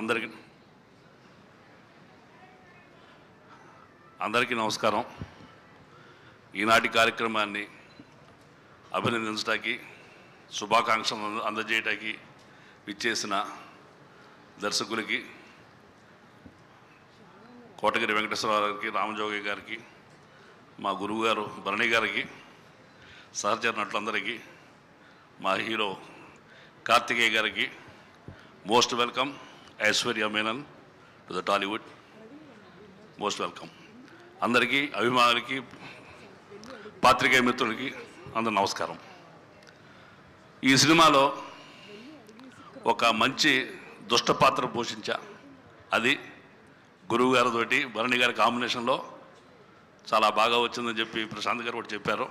అందరికీ నమస్కారం. ఈనాటి కార్యక్రమాన్ని అభినందించడానికి, శుభాకాంక్షలు అందజేయడానికి విచ్చేసిన దర్శకులకి, కోటగిరి వెంకటేశ్వరరావు గారికి, రామజోగి గారికి, మా గురువుగారు భరణి గారికి, సహచర నటులందరికీ, మా హీరో కార్తికేయ గారికి most welcome. Aishwarya Menon to the Tollywood, most welcome. అందరికీ, అభిమానులకి, పాత్రికేయ మిత్రులకి అందరు నమస్కారం. ఈ సినిమాలో ఒక మంచి దుష్ట పాత్ర పోషించా. అది గురువు గారితోటి భరణి గారి కాంబినేషన్లో చాలా బాగా వచ్చిందని చెప్పి ప్రశాంత్ గారు కూడా చెప్పారు.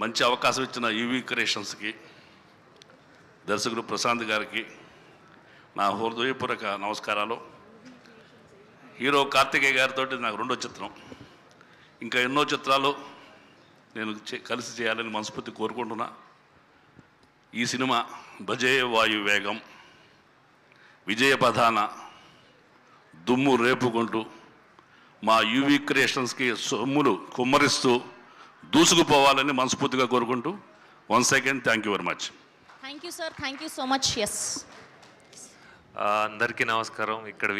మంచి అవకాశం ఇచ్చిన యూవీ క్రియేషన్స్కి, దర్శకుడు ప్రశాంత్ గారికి నా హృదయపూర్వక నమస్కారాలు. హీరో కార్తికేయ గారితో నాకు 2వ చిత్రం. ఇంకా ఎన్నో చిత్రాలు నేను కలిసి చేయాలని మనస్ఫూర్తి కోరుకుంటున్నా. ఈ సినిమా భజే వాయు వేగం, విజయ పదాన దుమ్ము రేపుకుంటూ మా యూవీ క్రియేషన్స్కి సొమ్ములు కుమ్మరిస్తూ దూసుకుపోవాలని మనస్ఫూర్తిగా కోరుకుంటూ, once again thank you very much. Thank you sir, thank you so much. Yes, అందరికీ నమస్కారం. ఇక్కడ